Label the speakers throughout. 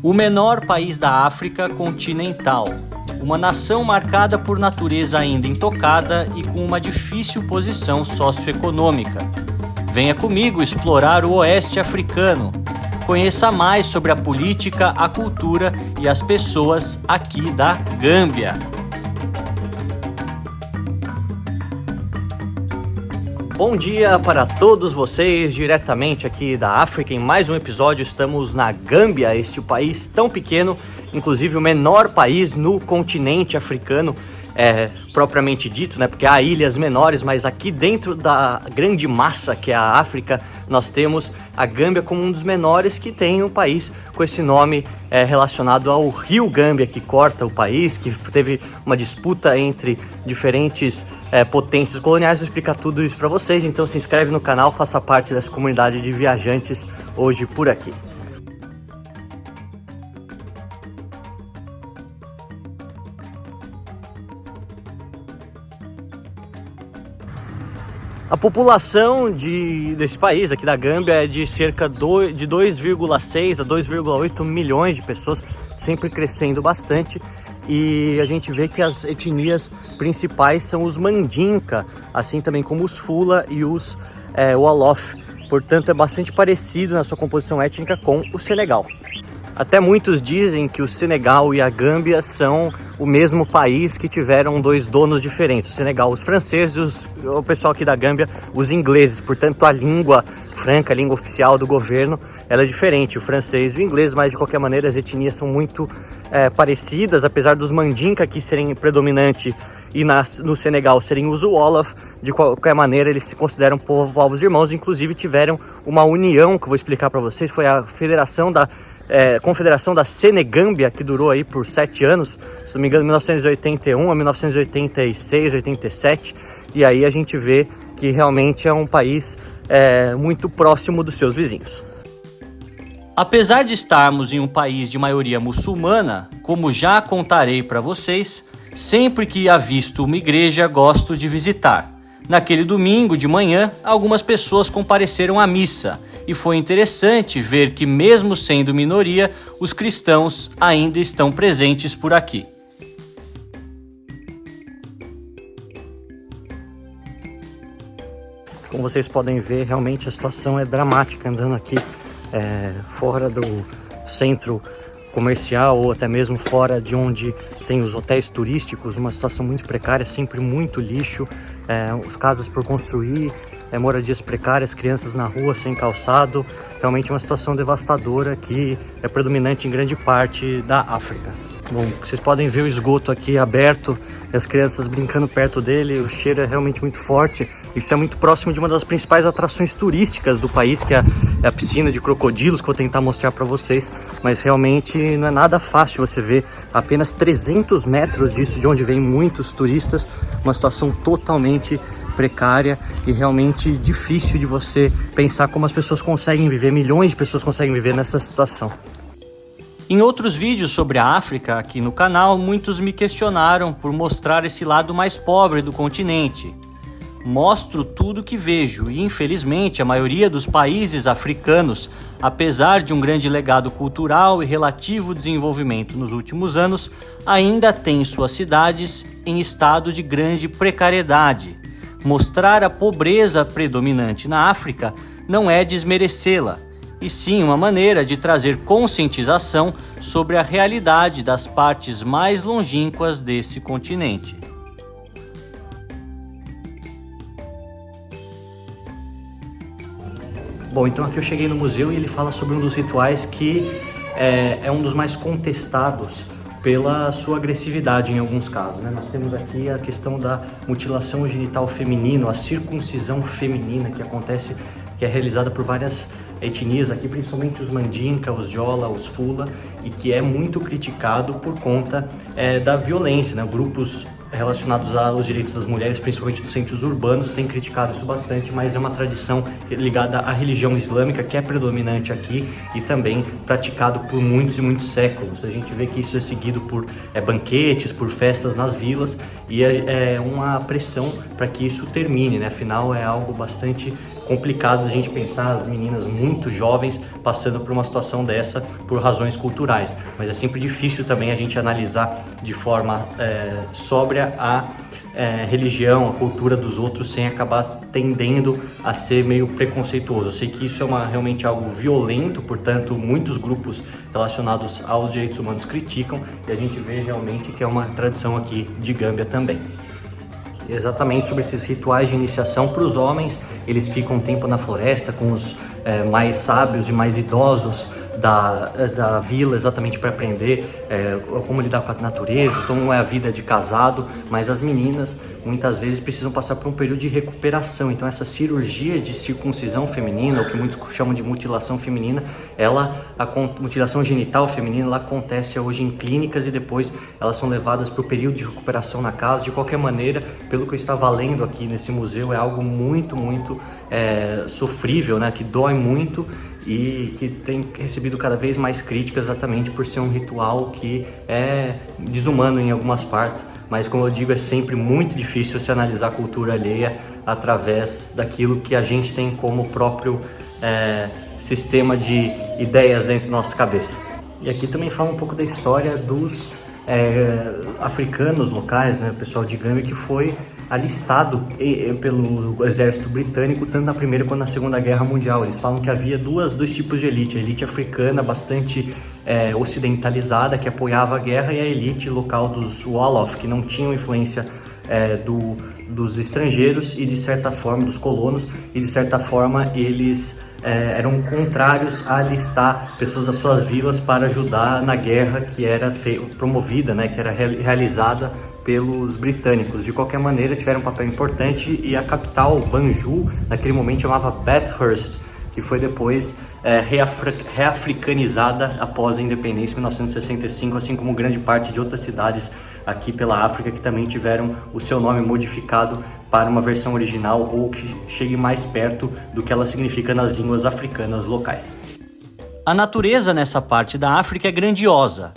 Speaker 1: O menor país da África continental, uma nação marcada por natureza ainda intocada e com uma difícil posição socioeconômica. Venha comigo explorar o oeste africano. Conheça mais sobre a política, a cultura e as pessoas aqui da Gâmbia. Bom dia para todos vocês, diretamente aqui da África. Em mais um episódio, estamos na Gâmbia, este país tão pequeno, inclusive o menor país no continente africano, propriamente dito, né? Porque há ilhas menores, mas aqui dentro da grande massa que é a África, nós temos a Gâmbia como um dos menores, que tem um país com esse nome relacionado ao rio Gâmbia, que corta o país, que teve uma disputa entre diferentes potências coloniais. Vou explicar tudo isso para vocês, então se inscreve no canal, faça parte dessa comunidade de viajantes hoje por aqui. A população desse país, aqui da Gâmbia, é de cerca de 2,6 a 2,8 milhões de pessoas, sempre crescendo bastante. E a gente vê que as etnias principais são os Mandinka, assim também como os Fula e os Wolof. Portanto, é bastante parecido na sua composição étnica com o Senegal. Até muitos dizem que o Senegal e a Gâmbia são o mesmo país, que tiveram dois donos diferentes. O Senegal, os franceses, o pessoal aqui da Gâmbia, os ingleses. Portanto, a língua franca, a língua oficial do governo, ela é diferente, o francês e o inglês, mas de qualquer maneira as etnias são muito parecidas, apesar dos Mandinka aqui serem predominante e no Senegal serem os Wolof. De qualquer maneira eles se consideram povos irmãos, inclusive tiveram uma união, que eu vou explicar para vocês, foi a Confederação da Senegâmbia, que durou aí por 7 anos, se não me engano, 1981 a 1986, 87, e aí a gente vê que realmente é um país muito próximo dos seus vizinhos. Apesar de estarmos em um país de maioria muçulmana, como já contarei para vocês, sempre que avisto uma igreja gosto de visitar. Naquele domingo de manhã, algumas pessoas compareceram à missa, e foi interessante ver que, mesmo sendo minoria, os cristãos ainda estão presentes por aqui. Como vocês podem ver, realmente a situação é dramática andando aqui fora do centro comercial, ou até mesmo fora de onde tem os hotéis turísticos. Uma situação muito precária, sempre muito lixo, as casas por construir, moradias precárias, crianças na rua sem calçado. Realmente uma situação devastadora que é predominante em grande parte da África. Bom, vocês podem ver o esgoto aqui aberto, as crianças brincando perto dele, o cheiro é realmente muito forte. Isso é muito próximo de uma das principais atrações turísticas do país, que é a piscina de crocodilos, que eu vou tentar mostrar para vocês. Mas realmente não é nada fácil você ver apenas 300 metros disso, de onde vêm muitos turistas. Uma situação totalmente precária e realmente difícil de você pensar como as pessoas conseguem viver, milhões de pessoas conseguem viver nessa situação. Em outros vídeos sobre a África aqui no canal, muitos me questionaram por mostrar esse lado mais pobre do continente. Mostro tudo que vejo e, infelizmente, a maioria dos países africanos, apesar de um grande legado cultural e relativo desenvolvimento nos últimos anos, ainda tem suas cidades em estado de grande precariedade. Mostrar a pobreza predominante na África não é desmerecê-la, e sim uma maneira de trazer conscientização sobre a realidade das partes mais longínquas desse continente. Bom, então aqui eu cheguei no museu e ele fala sobre um dos rituais que é um dos mais contestados pela sua agressividade em alguns casos, né? Nós temos aqui a questão da mutilação genital feminina, a circuncisão feminina, que acontece, que é realizada por várias etnias aqui, principalmente os Mandinka, os Jola, os Fula, e que é muito criticado por conta da violência, né? Grupos relacionados aos direitos das mulheres, principalmente nos centros urbanos, têm criticado isso bastante, mas é uma tradição ligada à religião islâmica, que é predominante aqui e também praticado por muitos e muitos séculos. A gente vê que isso é seguido por banquetes, por festas nas vilas, e é uma pressão para que isso termine, né? Afinal, é algo bastante complicado a gente pensar as meninas muito jovens passando por uma situação dessa por razões culturais, mas é sempre difícil também a gente analisar de forma sóbria a religião, a cultura dos outros sem acabar tendendo a ser meio preconceituoso. Eu sei que isso é realmente algo violento, portanto muitos grupos relacionados aos direitos humanos criticam, e a gente vê realmente que é uma tradição aqui de Gâmbia também. Exatamente sobre esses rituais de iniciação para os homens, eles ficam um tempo na floresta com os mais sábios e mais idosos da vila, exatamente para aprender como lidar com a natureza, como é a vida de casado. Mas as meninas muitas vezes precisam passar por um período de recuperação, então essa cirurgia de circuncisão feminina, o que muitos chamam de mutilação feminina, a mutilação genital feminina, ela acontece hoje em clínicas e depois elas são levadas para o período de recuperação na casa. De qualquer maneira, pelo que eu estava lendo aqui nesse museu, é algo muito sofrível, né, que dói muito e que tem recebido cada vez mais críticas exatamente por ser um ritual que é desumano em algumas partes, mas como eu digo, é sempre muito difícil se analisar a cultura alheia através daquilo que a gente tem como próprio sistema de ideias dentro da nossa cabeça. E aqui também fala um pouco da história dos africanos locais, né, o pessoal de Gâmbia que foi alistado pelo exército britânico tanto na Primeira quanto na Segunda Guerra Mundial. Eles falam que havia dois tipos de elite: a elite africana bastante ocidentalizada, que apoiava a guerra, e a elite local dos Wolof, que não tinham influência dos estrangeiros e de certa forma dos colonos, e de certa forma eles eram contrários a alistar pessoas das suas vilas para ajudar na guerra que era promovida, né, que era realizada pelos britânicos. De qualquer maneira, tiveram um papel importante, e a capital, Banjul, naquele momento chamava Bathurst, que foi depois reafricanizada após a independência em 1965, assim como grande parte de outras cidades aqui pela África que também tiveram o seu nome modificado para uma versão original ou que chegue mais perto do que ela significa nas línguas africanas locais. A natureza nessa parte da África é grandiosa,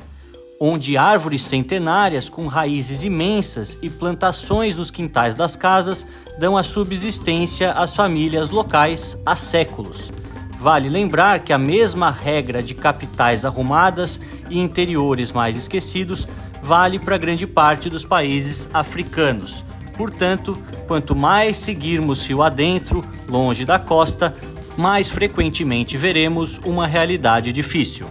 Speaker 1: onde árvores centenárias com raízes imensas e plantações nos quintais das casas dão a subsistência às famílias locais há séculos. Vale lembrar que a mesma regra de capitais arrumadas e interiores mais esquecidos vale para grande parte dos países africanos. Portanto, quanto mais seguirmos rio adentro, longe da costa, mais frequentemente veremos uma realidade difícil.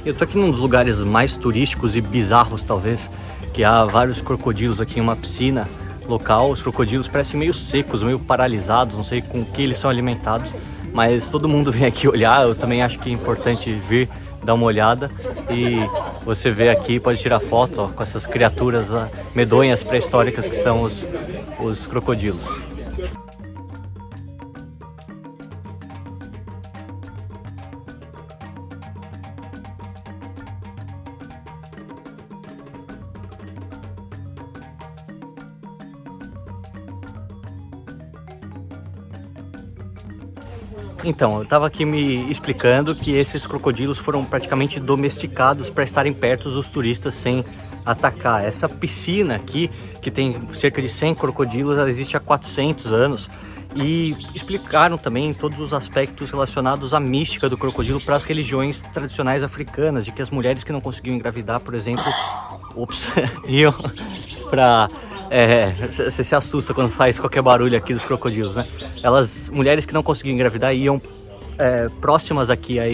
Speaker 1: Eu tô aqui num dos lugares mais turísticos e bizarros, talvez, que há vários crocodilos aqui em uma piscina local. Os crocodilos parecem meio secos, meio paralisados, não sei com o que eles são alimentados, mas todo mundo vem aqui olhar. Eu também acho que é importante vir dar uma olhada, e você vê aqui, pode tirar foto com essas criaturas medonhas pré-históricas que são os crocodilos. Então, eu estava aqui me explicando que esses crocodilos foram praticamente domesticados para estarem perto dos turistas sem atacar. Essa piscina aqui, que tem cerca de 100 crocodilos, ela existe há 400 anos. E explicaram também todos os aspectos relacionados à mística do crocodilo para as religiões tradicionais africanas, de que as mulheres que não conseguiam engravidar, por exemplo, iam para... você se assusta quando faz qualquer barulho aqui dos crocodilos, né? Mulheres que não conseguiam engravidar iam próximas aqui a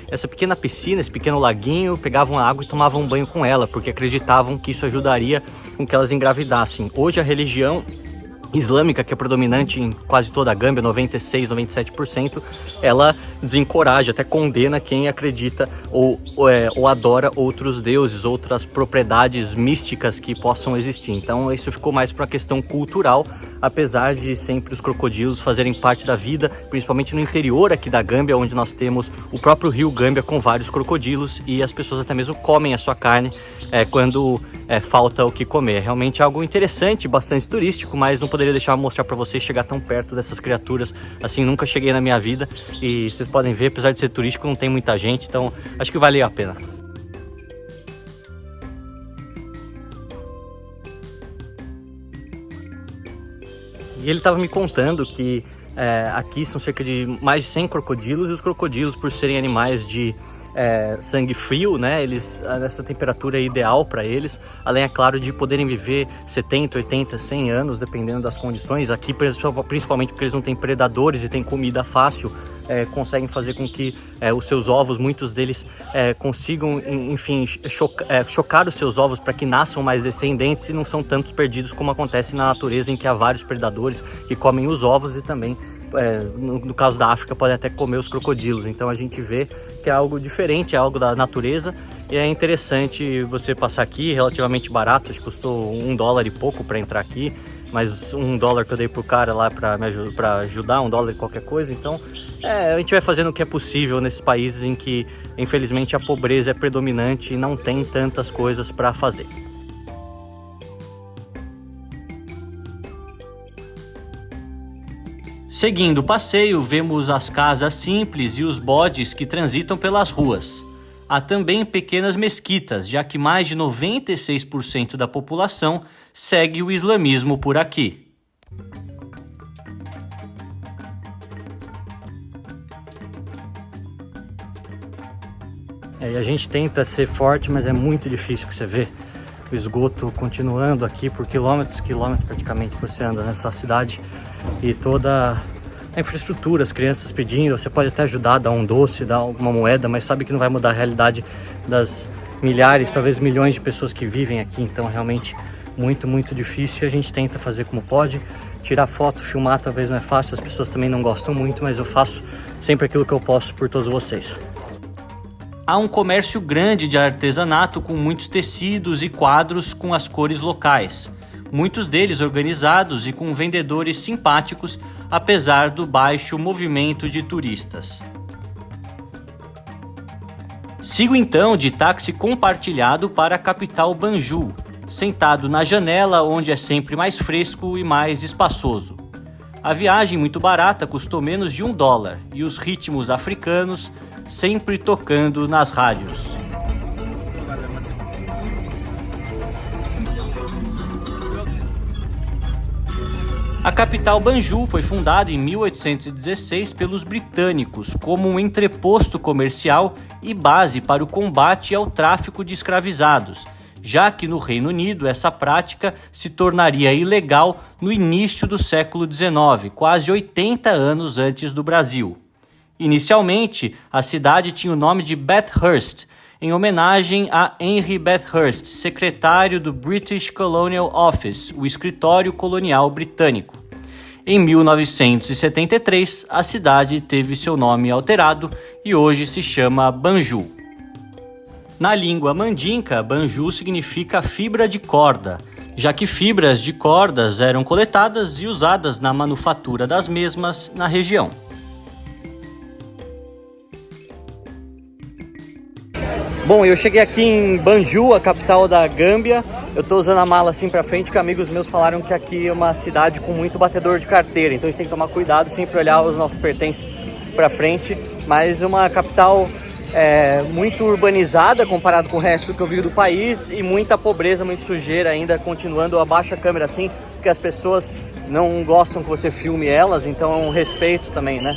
Speaker 1: essa pequena piscina, esse pequeno laguinho, pegavam a água e tomavam banho com ela, porque acreditavam que isso ajudaria com que elas engravidassem. Hoje a religião islâmica, que é predominante em quase toda a Gâmbia, 96, 97%, ela desencoraja, até condena quem acredita ou adora outros deuses, outras propriedades místicas que possam existir. Então isso ficou mais para uma questão cultural, apesar de sempre os crocodilos fazerem parte da vida, principalmente no interior aqui da Gâmbia, onde nós temos o próprio rio Gâmbia com vários crocodilos, e as pessoas até mesmo comem a sua carne quando falta o que comer. É realmente algo interessante, bastante turístico, mas não poderia deixar de mostrar para vocês, chegar tão perto dessas criaturas assim. Nunca cheguei na minha vida, e vocês podem ver, apesar de ser turístico, não tem muita gente, então acho que valeu a pena. E ele estava me contando que aqui são cerca de mais de 100 crocodilos, e os crocodilos, por serem animais de sangue frio, né, essa temperatura é ideal para eles, além, é claro, de poderem viver 70, 80, 100 anos, dependendo das condições. Aqui, principalmente porque eles não têm predadores e têm comida fácil, conseguem fazer com que os seus ovos, muitos deles consigam, enfim, chocar os seus ovos para que nasçam mais descendentes e não são tantos perdidos como acontece na natureza, em que há vários predadores que comem os ovos e também, no caso da África, podem até comer os crocodilos. Então a gente vê que é algo diferente, é algo da natureza, e é interessante você passar aqui, relativamente barato, acho que custou $1 e pouco para entrar aqui, mas $1 que eu dei pro cara lá para ajudar, $1 e qualquer coisa. Então a gente vai fazendo o que é possível nesses países em que, infelizmente, a pobreza é predominante e não tem tantas coisas para fazer. Seguindo o passeio, vemos as casas simples e os bodes que transitam pelas ruas. Há também pequenas mesquitas, já que mais de 96% da população segue o islamismo por aqui. E a gente tenta ser forte, mas é muito difícil, que você vê o esgoto continuando aqui por quilômetros praticamente que você anda nessa cidade, e toda a infraestrutura, as crianças pedindo, você pode até ajudar, dar um doce, dar alguma moeda, mas sabe que não vai mudar a realidade das milhares, talvez milhões de pessoas que vivem aqui. Então realmente muito, muito difícil, e a gente tenta fazer como pode. Tirar foto, filmar talvez não é fácil, as pessoas também não gostam muito, mas eu faço sempre aquilo que eu posso por todos vocês. Há um comércio grande de artesanato com muitos tecidos e quadros com as cores locais, muitos deles organizados e com vendedores simpáticos, apesar do baixo movimento de turistas. Sigo então de táxi compartilhado para a capital Banjul, sentado na janela, onde é sempre mais fresco e mais espaçoso. A viagem, muito barata, custou menos de $1, e os ritmos africanos sempre tocando nas rádios. A capital Banjul foi fundada em 1816 pelos britânicos como um entreposto comercial e base para o combate ao tráfico de escravizados, já que no Reino Unido essa prática se tornaria ilegal no início do século XIX, quase 80 anos antes do Brasil. Inicialmente, a cidade tinha o nome de Bathurst, em homenagem a Henry Bathurst, secretário do British Colonial Office, o escritório colonial britânico. Em 1973, a cidade teve seu nome alterado e hoje se chama Banjul. Na língua mandinka, Banjul significa fibra de corda, já que fibras de cordas eram coletadas e usadas na manufatura das mesmas na região. Bom, eu cheguei aqui em Banjul, a capital da Gâmbia. Eu tô usando a mala assim pra frente, que amigos meus falaram que aqui é uma cidade com muito batedor de carteira. Então a gente tem que tomar cuidado, sempre olhar os nossos pertences pra frente. Mas uma capital muito urbanizada comparado com o resto que eu vi do país, e muita pobreza, muita sujeira ainda continuando. Abaixa a câmera assim, porque as pessoas não gostam que você filme elas, então é um respeito também, né?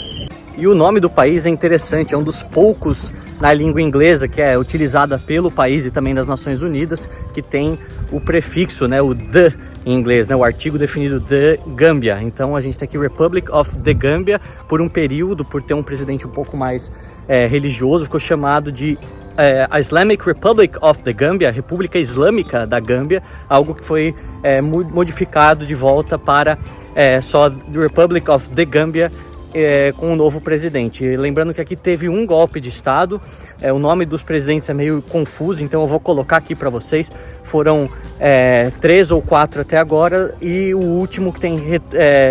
Speaker 1: E o nome do país é interessante, é um dos poucos na língua inglesa que é utilizada pelo país e também das Nações Unidas, que tem o prefixo, né, o the em inglês, né, o artigo definido The Gambia. Então a gente tem aqui Republic of the Gambia, por um período, por ter um presidente um pouco mais religioso, ficou chamado de a Islamic Republic of the Gambia, República Islâmica da Gâmbia, algo que foi modificado de volta para só The Republic of the Gambia, com um novo presidente. Lembrando que aqui teve um golpe de estado, o nome dos presidentes é meio confuso, então eu vou colocar aqui para vocês. Foram 3 ou 4 até agora, e o último que tem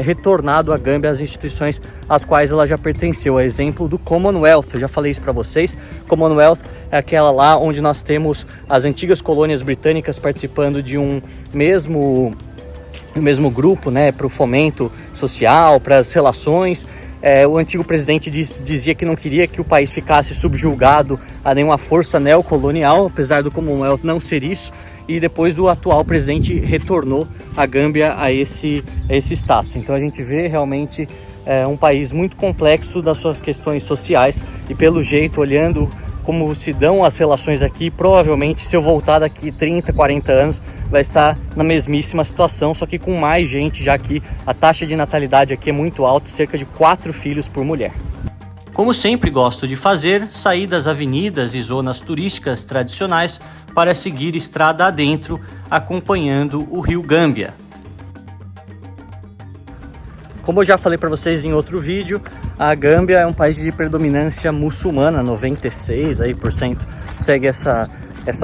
Speaker 1: retornado a Gâmbia às instituições às quais ela já pertenceu. É exemplo do Commonwealth, eu já falei isso para vocês. Commonwealth é aquela lá onde nós temos as antigas colônias britânicas participando de um mesmo grupo, né, para o fomento social, para as relações. O antigo presidente dizia que não queria que o país ficasse subjugado a nenhuma força neocolonial, apesar do Commonwealth não ser isso, e depois o atual presidente retornou a Gâmbia a esse status. Então a gente vê realmente um país muito complexo das suas questões sociais, e pelo jeito, olhando como se dão as relações aqui, provavelmente se eu voltar daqui 30, 40 anos, vai estar na mesmíssima situação, só que com mais gente, já que a taxa de natalidade aqui é muito alta, cerca de 4 filhos por mulher. Como sempre gosto de fazer, saí das avenidas e zonas turísticas tradicionais para seguir estrada adentro, acompanhando o rio Gâmbia. Como eu já falei para vocês em outro vídeo, a Gâmbia é um país de predominância muçulmana, 96% segue essa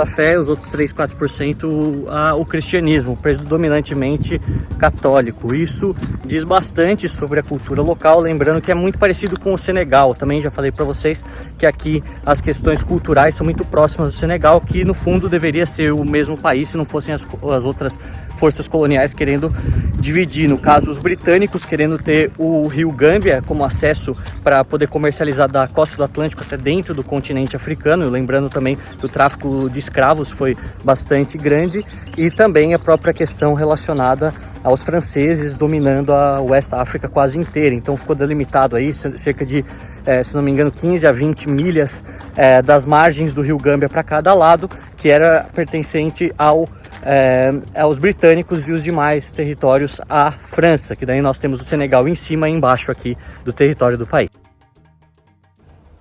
Speaker 1: fé, os outros 3, 4% o cristianismo, predominantemente católico. Isso diz bastante sobre a cultura local, lembrando que é muito parecido com o Senegal. Também já falei para vocês que aqui as questões culturais são muito próximas do Senegal, que no fundo deveria ser o mesmo país se não fossem as outras forças coloniais querendo dividir. No caso, os britânicos querendo ter o rio Gâmbia como acesso para poder comercializar da costa do Atlântico até dentro do continente africano, lembrando também do tráfico de escravos foi bastante grande, e também a própria questão relacionada aos franceses dominando a West África quase inteira. Então ficou delimitado aí cerca de, se não me engano, 15 a 20 milhas das margens do rio Gâmbia para cada lado, que era pertencente aos britânicos, e os demais territórios à França, que daí nós temos o Senegal em cima e embaixo aqui do território do país.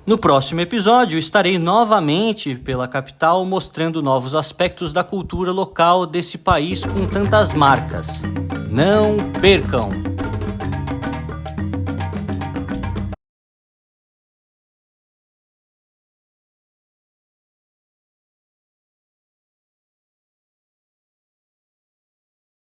Speaker 1: No próximo episódio estarei novamente pela capital mostrando novos aspectos da cultura local desse país com tantas marcas. Não percam!